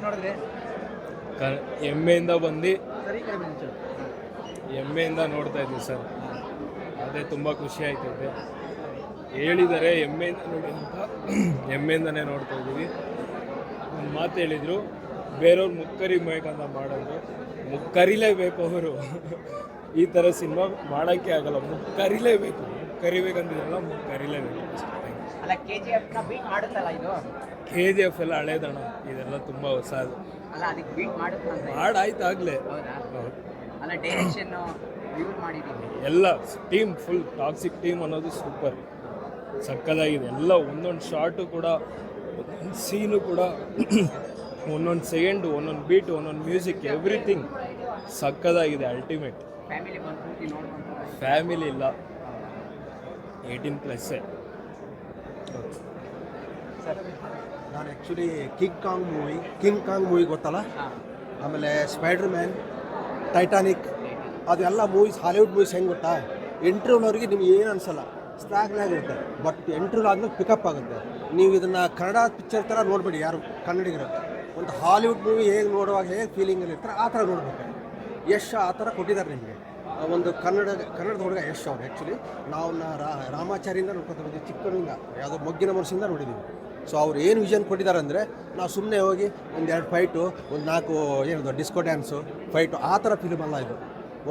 ನೋಡಿದ್ರೆ ಹೆಮ್ಮೆಯಿಂದ ಬಂದು ಸರಿ ಕಡಿಮೆ ನಿಮಿಷ ಹೆಮ್ಮೆಯಿಂದ ನೋಡ್ತಾ ಇದ್ದೀವಿ ಸರ್. ಅದೇ ತುಂಬ ಖುಷಿ ಆಯ್ತೈತೆ. ಹೇಳಿದ್ದಾರೆ ಹೆಮ್ಮೆಯಿಂದ ನೋಡಿ ಅಂತ, ಹೆಮ್ಮೆಯಿಂದನೇ ನೋಡ್ತಾ ಇದ್ದೀವಿ. ಒಂದು ಮಾತು ಹೇಳಿದರು, ಬೇರೆಯವ್ರು ಮುಕ್ಕರಿಬೇಕಂತ ಮಾಡೋದು, ಮುಕ್ಕರಿಲೇಬೇಕು ಅವರು. ಈ ಥರ ಸಿನಿಮಾ ಮಾಡೋಕ್ಕೆ ಆಗಲ್ಲ, ಮುಕ್ಕರಿಲೇಬೇಕು. ಮುಕ್ಕರಿಬೇಕಂತಿದ್ರಲ್ಲ, ಮುಕ್ಕರಿಲೇಬೇಕು ಅಷ್ಟೇ. ಅಲ್ಲ KGF ನ ಬೀಟ್ ಮಾಡುತ್ತಲ್ಲ ಇದು. KGF ಎಲ್ಲ ಹಳೇದಣ್ಣ, ಇದೆಲ್ಲ ತುಂಬ ಹೊಸದು. ಅಲ್ಲ ಅದಕ್ಕೆ ಬೀಟ್ ಮಾಡುತ್ತಂತ ಮಾಡಾಯ್ತು ಆಗಲೇ. ಹೌದಾ? ಹೌದು. ಅಲ್ಲ ಡೈರೆಕ್ಷನ್ ಯೂಸ್ ಮಾಡಿದ್ದೀವಿ ಎಲ್ಲ ಟೀಮ್ ಫುಲ್ ಟಾಕ್ಸಿಕ್ ಟೀಮ್ ಅನ್ನೋದು ಸೂಪರ್ ಸಕ್ಕದಾಗಿದೆ. ಎಲ್ಲ ಒಂದೊಂದು ಶಾರ್ಟು ಕೂಡ, ಒಂದೊಂದು ಸೀನು ಕೂಡ, ಒಂದೊಂದು ಸೆಕೆಂಡು, ಒಂದೊಂದು ಬೀಟು, ಒಂದೊಂದು ಮ್ಯೂಸಿಕ್, ಎವ್ರಿಥಿಂಗ್ ಸಕ್ಕದಾಗಿದೆ. ಅಲ್ಟಿಮೇಟ್. ಫ್ಯಾಮಿಲಿ ಬಂದು ನೋಡ್ಕೊಂಡು ಫ್ಯಾಮಿಲಿ ಇಲ್ಲ, 18+. ನಾನು ಆ್ಯಕ್ಚುಲಿ ಕಿಂಗ್ ಕಾಂಗ್ ಮೂವಿ ಗೊತ್ತಲ್ಲ, ಆಮೇಲೆ ಸ್ಪೈಡರ್ ಮ್ಯಾನ್, ಟೈಟಾನಿಕ್, ಅದೆಲ್ಲ ಮೂವೀಸ್, ಹಾಲಿವುಡ್ ಮೂವೀಸ್ ಹೆಂಗೆ ಗೊತ್ತಾ, ಇಂಟರ್ವ್ಯೂನವ್ರಿಗೆ ನಿಮ್ಗೆ ಏನು ಅನಿಸಲ್ಲ, ಸ್ಟ್ರಾಗ್ಲಾಗಿರುತ್ತೆ. ಬಟ್ ಇಂಟರ್ವ್ಯೂ ಆದಮೇಲೆ ಪಿಕಪ್ ಆಗುತ್ತೆ. ನೀವು ಇದನ್ನು ಕನ್ನಡ ಪಿಕ್ಚರ್ ಥರ ನೋಡಬೇಡಿ ಯಾರು ಕನ್ನಡಿಗರು. ಒಂದು ಹಾಲಿವುಡ್ ಮೂವಿ ಹೇಗೆ ನೋಡುವಾಗ ಹೇಗೆ ಫೀಲಿಂಗಲ್ಲಿ ಇರ್ತಾರೆ ಆ ಥರ ನೋಡಬೇಕು. ಯಶ್ ಆ ಥರ ಕೊಟ್ಟಿದ್ದಾರೆ ನಿಮಗೆ. ಒಂದು ಕನ್ನಡದ ಹುಡುಗ ಯಶ್ ಅವ್ರು. ಆ್ಯಕ್ಚುಲಿ ನಾವು ರಾಮಾಚಾರ್ಯಿಂದ ನೋಡ್ಕೊತ ಬಂದಿದ್ದೀವಿ, ಚಿಕ್ಕನಿಂದ, ಯಾವುದೋ ಮೊಗ್ಗಿನ ಮನಸ್ಸಿಂದ ನೋಡಿದ್ದೀವಿ. ಸೊ ಅವ್ರು ಏನು ವಿಷನ್ ಕೊಟ್ಟಿದ್ದಾರೆ ಅಂದರೆ, ನಾವು ಸುಮ್ಮನೆ ಹೋಗಿ ಒಂದೆರಡು ಫೈಟು, ಒಂದು 4 ಏನದು ಡಿಸ್ಕೋ ಡ್ಯಾನ್ಸು ಫೈಟು ಆ ಥರ ಫಿಲ್ಮ್ ಅಲ್ಲ ಇದು.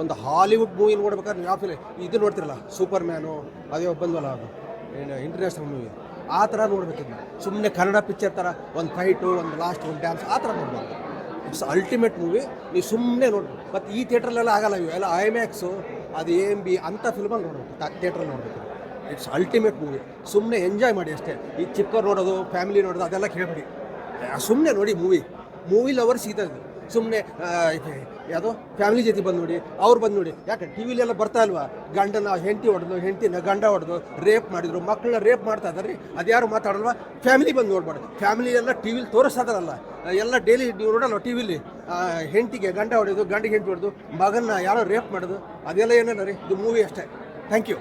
ಒಂದು ಹಾಲಿವುಡ್ ಮೂವಿ ನೋಡ್ಬೇಕಾದ್ರೆ ನೀವು ಯಾವ ಫಿಲ್ಮ್ ಇದು ನೋಡ್ತಿರಲ್ಲ, ಸೂಪರ್ ಮ್ಯಾನು, ಅದೇ ಬಂದ್ವಲ್ಲ ಅದು ಏನು ಇಂಟರ್ನ್ಯಾಷನಲ್ ಮೂವಿ, ಆ ಥರ ನೋಡ್ಬೇಕಿದ್ನ. ಸುಮ್ಮನೆ ಕನ್ನಡ ಪಿಕ್ಚರ್ ಥರ ಒಂದು ಫೈಟು, ಒಂದು ಲಾಸ್ಟ್, ಒಂದು ಡ್ಯಾನ್ಸ್ ಆ ಥರ ನೋಡ್ಬಾರ್ದು. It's ultimate movie. ನೀವು ಸುಮ್ಮನೆ ನೋಡ್ಬೇಕು. ಮತ್ತು ಈ ಥಿಯೇಟ್ರಲ್ಲೆಲ್ಲ ಆಗಲ್ಲ, ಇವು ಎಲ್ಲ ಐಮ್ಯಾಕ್ಸು, ಅದು AMB ಅಂಥ ಫಿಲ್ಮಲ್ಲಿ ನೋಡ್ಬೇಕು, ಥಿಯೇಟ್ರಲ್ಲಿ ನೋಡಬೇಕು. It's ultimate movie. ಸುಮ್ಮನೆ ಎಂಜಾಯ್ ಮಾಡಿ ಅಷ್ಟೇ. ಈ ಚಿಕ್ಕವ್ರು ನೋಡೋದು, ಫ್ಯಾಮಿಲಿ ನೋಡೋದು ಅದೆಲ್ಲ ಕೇಳಬೇಡಿ. ಸುಮ್ಮನೆ ನೋಡಿ ಮೂವಿ ಲವರ್ಸ್ ಇದು. ಸುಮ್ಮನೆ ಯಾವುದೋ ಫ್ಯಾಮಿಲಿ ಜೊತೆ ಬಂದು ನೋಡಿ, ಅವ್ರು ಬಂದು ನೋಡಿ. ಯಾಕೆ ಟಿ ವಿಲೆಲ್ಲ ಬರ್ತಾ ಇಲ್ವಾ, ಗಂಡನ ಹೆಂಡತಿ ಹೊಡೆದು, ಹೆಂಡತಿನ ಗಂಡ ಹೊಡೆದು, ರೇಪ್ ಮಾಡಿದ್ರು, ಮಕ್ಕಳನ್ನ ರೇಪ್ ಮಾಡ್ತಾ ಇದ್ದಾರೆ ರೀ, ಅದ್ಯಾರು ಮಾತಾಡಲ್ವಾ? ಫ್ಯಾಮಿಲಿ ಬಂದು ನೋಡ್ಬಾರ್ದು. ಫ್ಯಾಮಿಲಿ ಎಲ್ಲ ಟಿ ವಿಲಿ ತೋರಿಸ್ತಾರಲ್ಲ, ಎಲ್ಲ ಡೈಲಿ ನೀವು ನೋಡಲ್ಲ ಟಿ ವಿಲಿ, ಹೆಂಡತಿಗೆ ಗಂಡ ಹೊಡೆದು, ಗಂಡಿಗೆ ಹೆಂಡತಿ ಹೊಡೆದು, ಮಗನ್ನ ಯಾರೋ ರೇಪ್ ಮಾಡೋದು, ಅದೆಲ್ಲ ಏನೇನ ರೀ, ಇದು ಮೂವಿ ಅಷ್ಟೇ. Thank you.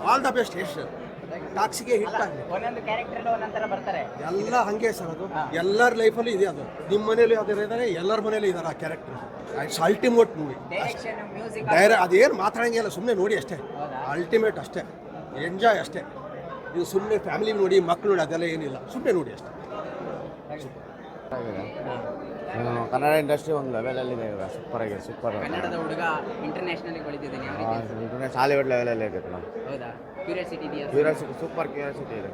All the best. ಎಷ್ಟು ಟಾಕ್ಸಿಗೆ ಹಿಟ್ ಆಗಲಿ. ಒಂದೊಂದು ಕ್ಯಾರೆಕ್ಟರ್ ಒಂದೊಂಥರ ಬರ್ತಾರೆ. ಎಲ್ಲ ಹಾಗೆ ಸರ್, ಅದು ಎಲ್ಲರ ಲೈಫಲ್ಲಿ ಇದೆ. ಅದು ನಿಮ್ಮ ಮನೇಲಿ ಯಾವ್ದಾರು ಇದ್ದಾರೆ, ಎಲ್ಲರ ಮನೇಲಿ ಇದ್ದಾರೆ ಆ character. It's ultimate movie. Direction music ಅದೇನು ಮಾತಾಡಂಗಿಲ್ಲ, ಸುಮ್ಮನೆ ನೋಡಿ ಅಷ್ಟೇ. ಅಲ್ಟಿಮೇಟ್ ಅಷ್ಟೇ, ಎಂಜಾಯ್ ಅಷ್ಟೇ. ನೀವು ಸುಮ್ಮನೆ ಫ್ಯಾಮಿಲಿ ನೋಡಿ, ಮಕ್ಕಳು ನೋಡಿ ಅದೆಲ್ಲ ಏನಿಲ್ಲ, ಸುಮ್ಮನೆ ನೋಡಿ ಅಷ್ಟೇ. ಕನ್ನಡ ಇಂಡಸ್ಟ್ರಿ ಒಂದು ಲೆವೆಲಲ್ಲಿದೆ ಇವಾಗ. ಸೂಪರ್ ಕನ್ನಡದ ಹುಡುಗ ಇಂಟರ್ನ್ಯಾಷನಲ್ ಬೆಳೆದಿದ್ದಾನೆ. ಯಾವ ರೀತಿ? ಹಾಲಿವುಡ್ ಲೆವೆಲಲ್ಲಿ ಇದೆ. ಹೌದಾ? ಕ್ಯೂರಿಯಾಸಿಟಿ ಇದೆಯಾ? ಸೂಪರ್ ಕ್ಯೂರಿಯಾಸಿಟಿ ಇದೆ.